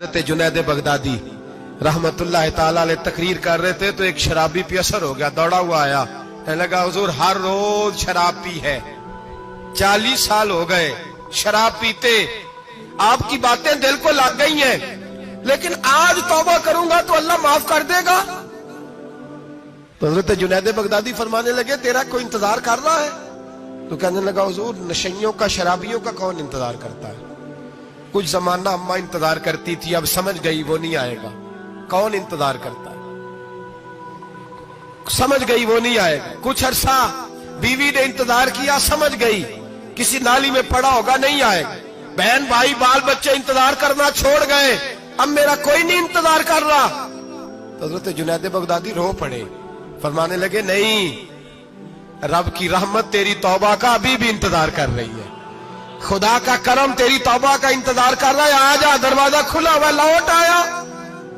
حضرت جنید بغدادی رحمتullah تعالی علیہ تقریر کر رہے تھے تو ایک شرابی پہ اثر ہو گیا، دوڑا ہوا آیا، کہنے لگا حضور ہر روز شراب پی ہے، 40 سال ہو گئے شراب پیتے، آپ کی باتیں دل کو لگ گئی ہیں، لیکن آج توبہ کروں گا تو اللہ معاف کر دے گا۔ تو حضرت جنید بغدادی فرمانے لگے تیرا کوئی انتظار کر رہا ہے؟ تو کہنے لگا حضور نشیوں کا، شرابیوں کا کون انتظار کرتا ہے؟ کچھ زمانہ اماں انتظار کرتی تھی، اب سمجھ گئی وہ نہیں آئے گا۔ کون انتظار کرتا ہے؟ سمجھ گئی وہ نہیں آئے گا۔ کچھ عرصہ بیوی نے انتظار کیا، سمجھ گئی کسی نالی میں پڑا ہوگا، نہیں آئے گا۔ بہن بھائی بال بچے انتظار کرنا چھوڑ گئے، اب میرا کوئی نہیں انتظار کر رہا۔ تو حضرت جنید بغدادی رو پڑے، فرمانے لگے نہیں، رب کی رحمت تیری توبہ کا ابھی بھی انتظار کر رہی ہے، خدا کا کرم تیری توبہ کا انتظار کر رہا ہے، آ جا، دروازہ کھلا ہوا، لوٹ آیا۔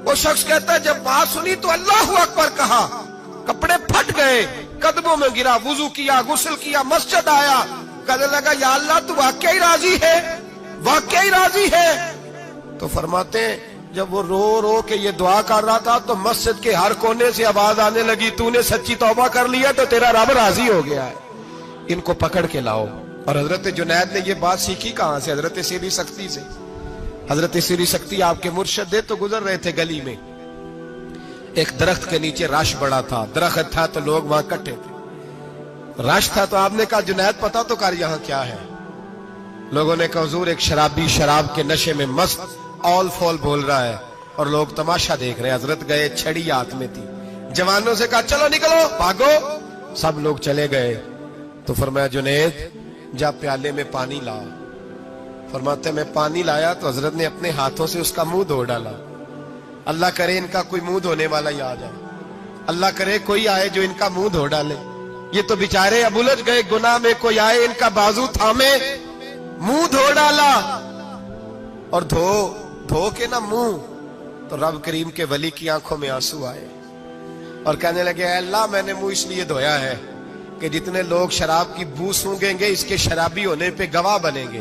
وہ شخص کہتا ہے جب بات سنی تو اللہ اکبر کہا، کپڑے پھٹ گئے، قدموں میں گرا، وضو کیا، غسل کیا، مسجد آیا، کہنے لگا یا اللہ تو واقعی راضی ہے، واقعی راضی ہے۔ تو فرماتے ہیں جب وہ رو رو کے یہ دعا کر رہا تھا تو مسجد کے ہر کونے سے آواز آنے لگی تو نے سچی توبہ کر لیا تو تیرا رب راضی ہو گیا ہے، ان کو پکڑ کے لاؤ۔ اور حضرت جنید نے یہ بات سیکھی کہاں سے؟ حضرت سیری سختی سے۔ حضرت سیری سختی آپ کے مرشد تھے تو گزر رہے تھے گلی میں، ایک درخت کے نیچے رش بڑا تھا، درخت تھا تو لوگ وہاں کٹے تھے، رش تھا تو آپ نے کہا جنید پتا تو کر یہاں کیا ہے؟ لوگوں نے کہا حضور ایک شرابی شراب کے نشے میں مست آل فول بول رہا ہے اور لوگ تماشا دیکھ رہے ہیں۔ حضرت گئے، چھڑی ہاتھ میں تھی، جوانوں سے کہا چلو نکلو بھاگو، سب لوگ چلے گئے۔ تو فرمایا جنید جا پیالے میں پانی لا۔ فرماتے میں پانی لایا تو حضرت نے اپنے ہاتھوں سے اس کا منہ دھو ڈالا۔ اللہ کرے ان کا کوئی منہ دھونے والا ہی آ جائے، اللہ کرے کوئی آئے جو ان کا منہ دھو ڈالے، یہ تو بیچارے اب الجھ گئے گناہ میں، کوئی آئے ان کا بازو تھامے، منہ دھو ڈالا۔ اور دھو کے نہ منہ، تو رب کریم کے ولی کی آنکھوں میں آنسو آئے اور کہنے لگے اے اللہ میں نے منہ اس لیے دھویا ہے کہ جتنے لوگ شراب کی بو سونگیں گے اس کے شرابی ہونے پہ گواہ بنیں گے۔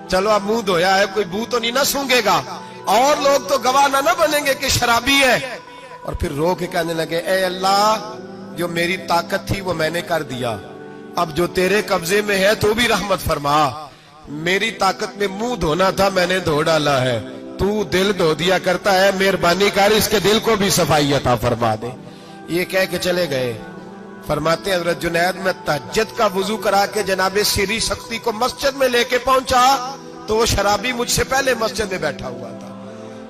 چلو اب منہ دھویا ہے، کوئی بو تو نہیں نہ سونگے گا، اور لوگ تو گواہ نہ بنیں گے کہ شرابی ہے۔ اور پھر رو کے کہنے لگے اے اللہ جو میری طاقت تھی وہ میں نے کر دیا، اب جو تیرے قبضے میں ہے تو بھی رحمت فرما، میری طاقت میں منہ دھونا تھا میں نے دھو ڈالا ہے، تو دل دھو دیا کرتا ہے، مہربانی کر اس کے دل کو بھی صفائی عطا فرما دے۔ یہ کہہ کے چلے گئے۔ فرماتے ہیں حضرت جنید میں تہجد کا وضو کرا کے جناب سیری سختی کو مسجد میں لے کے پہنچا تو وہ شرابی مجھ سے پہلے مسجد میں بیٹھا ہوا تھا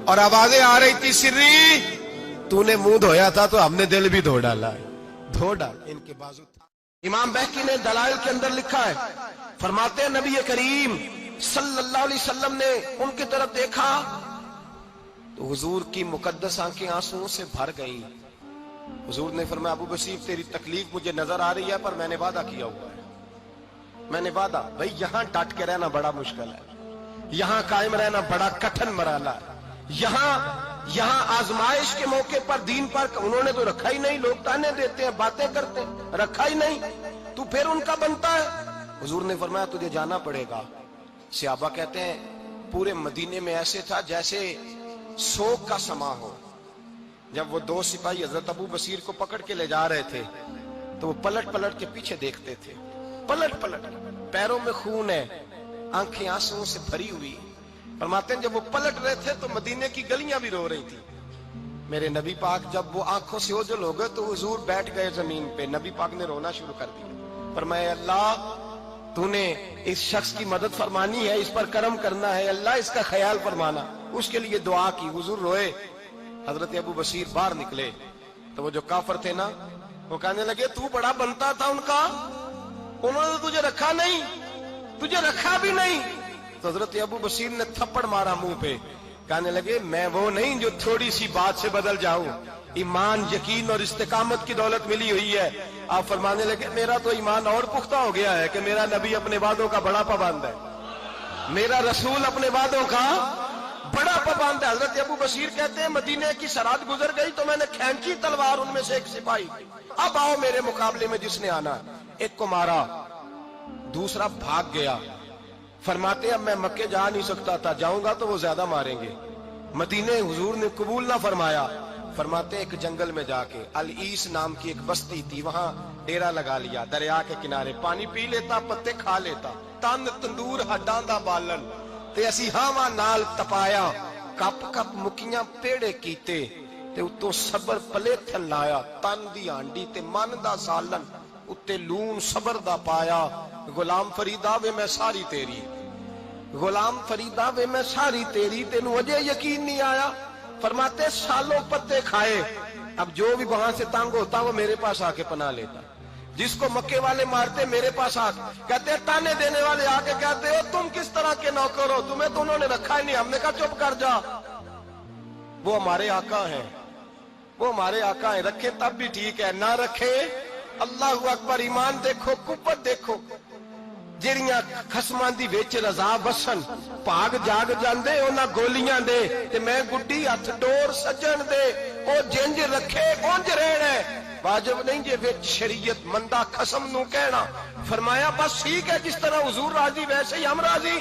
اور آوازیں آ رہی تھی سری تو نے منہ دھویا تھا تو ہم نے دل بھی دھو ڈالا ہے، دھو ڈال ان کے بازو تھا۔ امام بہقی نے دلائل کے اندر لکھا ہے، فرماتے ہیں نبی کریم صلی اللہ علیہ وسلم نے ان کی طرف دیکھا تو حضور کی مقدس آنکھیں آنسوؤں سے بھر گئیں۔ حضور نے فرمایا ابو بصیر تیری تکلیف مجھے نظر آ رہی ہے پر میں نے وعدہ کیا ہوا ہے، میں نے وعدہ، بھئی یہاں ڈٹ کے رہنا بڑا مشکل ہے، یہاں قائم رہنا بڑا کٹھن مرحلہ ہے، یہاں آزمائش کے موقع پر دین پر انہوں نے تو رکھا ہی نہیں، لوگ تانے دیتے ہیں باتیں کرتے ہیں، رکھا ہی نہیں، تو پھر ان کا بنتا ہے۔ حضور نے فرمایا تجھے جانا پڑے گا۔ صحابہ کہتے ہیں پورے مدینے میں ایسے تھا جیسے سوگ کا سما ہو۔ جب وہ دو سپاہی حضرت ابو بصیر کو پکڑ کے لے جا رہے تھے تو وہ پلٹ پلٹ کے پیچھے دیکھتے تھے، پلٹ پلٹ، پیروں میں خون ہے، آنکھیں آنسوؤں سے بھری ہوئی۔ فرماتے ہیں جب وہ پلٹ رہے تھے تو مدینے کی گلیاں بھی رو رہی تھی۔ میرے نبی پاک جب وہ آنکھوں سے اوجھل ہو گئے تو حضور بیٹھ گئے زمین پہ، نبی پاک نے رونا شروع کر دیا۔ فرمایا اللہ تو نے اس شخص کی مدد فرمانی ہے، اس پر کرم کرنا ہے، اللہ اس کا خیال فرمانا، اس کے لیے دعا کی۔ حضور روئے۔ حضرت ابو بصیر باہر نکلے تو وہ جو کافر تھے نا وہ کہنے لگے تو بڑا بنتا تھا ان کا، انہوں نے تجھے رکھا نہیں، تجھے رکھا بھی نہیں۔ تو حضرت ابو بصیر نے تھپڑ مارا منہ پہ، کہنے لگے میں وہ نہیں جو تھوڑی سی بات سے بدل جاؤں، ایمان یقین اور استقامت کی دولت ملی ہوئی ہے۔ آپ فرمانے لگے میرا تو ایمان اور پختہ ہو گیا ہے کہ میرا نبی اپنے وعدوں کا بڑا پابند ہے، میرا رسول اپنے وعدوں کا بڑا پابند ہے۔ حضرت ابو بصیر کہتے ہیں مدینے کی سرحد گزر گئی تو میں نے کھینچی تلوار، ان میں سے ایک سپاہی اب آؤ میرے مقابلے میں جس نے آنا، ایک کو مارا، دوسرا بھاگ گیا۔ فرماتے اب میں مکے جا نہیں سکتا تھا، جاؤں گا تو وہ زیادہ ماریں گے، مدینے حضور نے قبول نہ فرمایا. فرماتے ایک جنگل میں جا کے العیس نام کی ایک بستی تھی, وہاں ڈیرا لگا لیا, دریا کے کنارے پانی پی لیتا, پتے کھا لیتا, تن تندور ہڈاں دا بالن تے اسی ہاواں نال تپایا, کپ کپ مکیاں پیڑے کیتے تے اتوں صبر پلیتھن لایا, تن دی ہانڈی تے من دا سالن اتے لون صبر دا پایا. غلام فریدا وے میں ساری تیری, غلام فریدا وے میں ساری تیری, تینوں اجے یقین نہیں آیا. فرماتے سالوں پتے کھائے, اب جو بھی وہاں سے تنگ ہوتا وہ میرے پاس آ کے پناہ لیتا, جس کو مکے والے مارتے میرے پاس آ کہتے, تانے دینے والے آ کے کہتے ہو تم کس طرح کے نوکر ہو, تمہیں تو انہوں نے رکھا ہی نہیں. ہم نے کہا چپ کر جا, وہ ہمارے آقا ہیں, وہ ہمارے آقا ہیں, رکھے تب بھی ٹھیک ہے, نہ رکھے اللہ اکبر. ایمان دیکھو, قوت دیکھو, جیڑیاں خسماں دی وچ رضا بسن, بھاگ جاگ جاندے انہاں گولیاں دے, تے میں گڈی ہتھ ڈور سجن دے, او جنج رکھے اونج رہنا ہے, واجب نہیں جے وچ شریعت مندا قسم نو کہنا. فرمایا بس ٹھیک ہے, جس طرح حضور راضی ویسے ہی ہم راضی.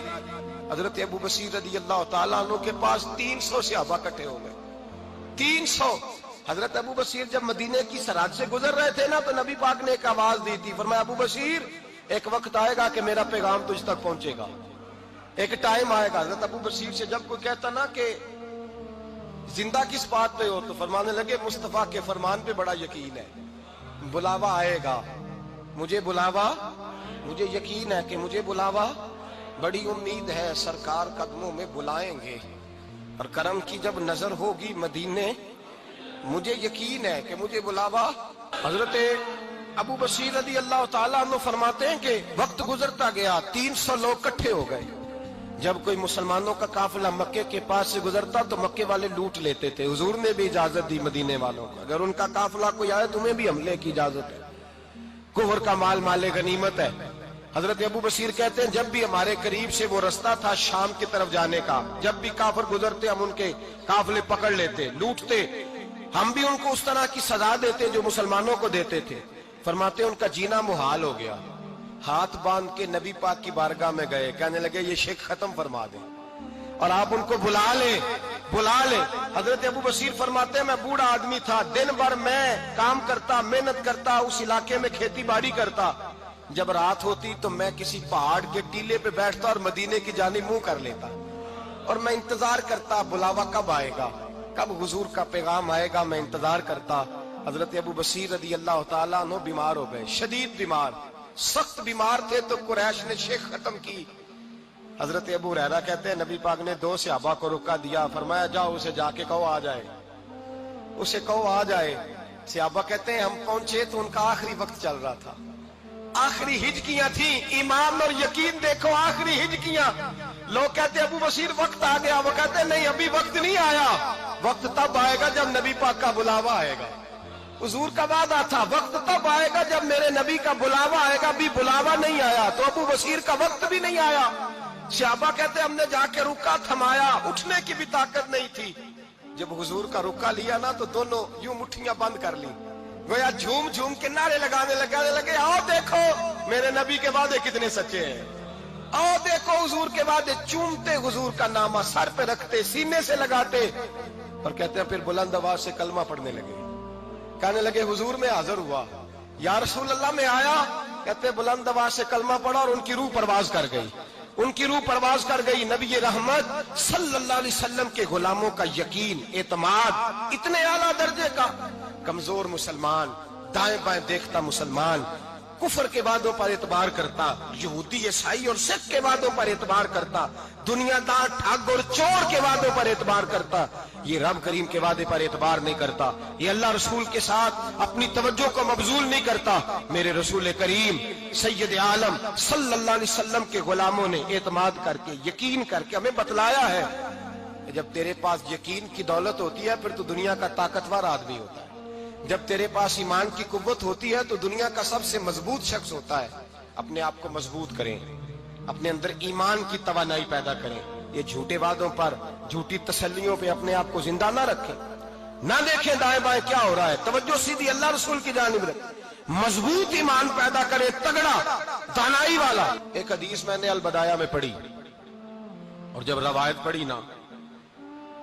حضرت ابو بصیر رضی اللہ تعالیٰ عنہ کے پاس 300 صحابہ اکٹھے ہو گئے, 300. حضرت ابو بصیر جب مدینے کی سرحد سے گزر رہے تھے نا, تو نبی پاک نے ایک آواز دی تھی, فرمایا ابو بصیر ایک وقت آئے گا کہ میرا پیغام تجھ تک پہنچے گا, ایک ٹائم آئے گا. حضرت ابو بصیر سے جب کوئی کہتا نا کہ زندہ کس بات پہ ہو, تو فرمانے لگے مصطفیٰ کے فرمان پہ بڑا یقین ہے, بلاوا آئے گا, مجھے بلاوا, مجھے یقین ہے کہ مجھے بلاوا, بڑی امید ہے سرکار قدموں میں بلائیں گے, اور کرم کی جب نظر ہوگی مدینے, مجھے یقین ہے کہ مجھے بلاوا. حضرت ابو بصیر رضی اللہ تعالیٰ عنہ فرماتے ہیں کہ وقت گزرتا گیا, 300 لوگ کٹھے ہو گئے. جب کوئی مسلمانوں کا قافلہ مکے کے پاس سے گزرتا تو مکے والے لوٹ لیتے تھے. حضور نے بھی اجازت دی مدینے والوں کو, اگر ان کا قافلہ کوئی آئے تمہیں بھی حملے کی اجازت ہے, کفر کا مال مال غنیمت ہے. حضرت ابو بصیر کہتے ہیں جب بھی ہمارے قریب سے وہ رستہ تھا شام کی طرف جانے کا, جب بھی کافر گزرتے ہم ان کے قافلے پکڑ لیتے, لوٹتے, ہم بھی ان کو اس طرح کی سزا دیتے جو مسلمانوں کو دیتے تھے. فرماتے ان کا جینا محال ہو گیا, ہاتھ باندھ کے نبی پاک کی بارگاہ میں گئے, کہنے لگے یہ شرک ختم فرما دیں اور آپ ان کو بلا لیں, بلا لیں. حضرت ابو بصیر فرماتے ہیں میں بوڑھا آدمی تھا, دن بھر میں کام کرتا, محنت کرتا, اس علاقے میں کھیتی باڑی کرتا. جب رات ہوتی تو میں کسی پہاڑ کے ٹیلے پہ بیٹھتا اور مدینے کی جانب منہ کر لیتا, اور میں انتظار کرتا بلاوا کب آئے گا, کب حضور کا پیغام آئے گا, میں انتظار کرتا. حضرت ابو بصیر رضی اللہ تعالیٰ عنہ بیمار ہو گئے, شدید بیمار, سخت بیمار تھے, تو قریش نے شیخ ختم کی. حضرت ابو ہریرہ کہتے ہیں نبی پاک نے 2 صحابہ کو روکا دیا, فرمایا جاؤ اسے جا کے کہو آ جائے, اسے کہو آ جائے. صحابہ کہتے ہیں ہم پہنچے تو ان کا آخری وقت چل رہا تھا, آخری ہجکیاں تھیں, ایمان اور یقین دیکھو, آخری ہجکیاں. لوگ کہتے ابو بصیر وقت آ گیا, وہ کہتے ہیں نہیں ابھی وقت نہیں آیا, وقت تب آئے گا جب نبی پاک کا بلاوا آئے گا. حضور کا وعدہ تھا وقت تب آئے گا جب میرے نبی کا بلاوا آئے گا, بھی بلاوا نہیں آیا تو ابو بصیر کا وقت بھی نہیں آیا. صحابہ کہتے ہم نے جا کے رکا, تھمایا, اٹھنے کی بھی طاقت نہیں تھی. جب حضور کا رکا لیا نا تو دونوں یوں مٹھیاں بند کر لی, گویا جھوم جھوم کے نعرے لگانے لگے آؤ دیکھو میرے نبی کے وعدے کتنے سچے ہیں, آؤ دیکھو حضور کے وعدے. چومتے حضور کا نامہ سر پہ رکھتے, سینے سے لگاتے, اور کہتے ہیں پھر بلند آواز سے کلمہ پڑھنے لگے. کہنے لگے حضور میں حاضر ہوا, یا رسول اللہ میں آیا. کہتے بلند آواز سے کلمہ پڑھا اور ان کی روح پرواز کر گئی, ان کی روح پرواز کر گئی. نبی رحمت صلی اللہ علیہ وسلم کے غلاموں کا یقین, اعتماد اتنے اعلیٰ درجے کا. کمزور مسلمان, دائیں بائیں دیکھتا مسلمان, کفر کے وعدوں پر اعتبار کرتا, یہودی عیسائی اور سکھ کے وعدوں پر اعتبار کرتا, دنیا دار ٹھگ اور چور کے وعدوں پر اعتبار کرتا, یہ رب کریم کے وعدے پر اعتبار نہیں کرتا, یہ اللہ رسول کے ساتھ اپنی توجہ کو مبذول نہیں کرتا. میرے رسول کریم سید عالم صلی اللہ علیہ وسلم کے غلاموں نے اعتماد کر کے, یقین کر کے ہمیں بتلایا ہے کہ جب تیرے پاس یقین کی دولت ہوتی ہے پھر تو دنیا کا طاقتور آدمی ہوتا ہے. جب تیرے پاس ایمان کی قوت ہوتی ہے تو دنیا کا سب سے مضبوط شخص ہوتا ہے. اپنے آپ کو مضبوط کریں, اپنے اندر ایمان کی توانائی پیدا کریں. یہ جھوٹے وعدوں پر, جھوٹی تسلیوں پہ اپنے آپ کو زندہ نہ رکھیں, نہ دیکھیں دائیں بائیں کیا ہو رہا ہے, توجہ سیدھی اللہ رسول کی جانب رکھیں. مضبوط ایمان پیدا کرے, تگڑا, دانائی والا. ایک حدیث میں نے البدایہ میں پڑھی, اور جب روایت پڑھی نا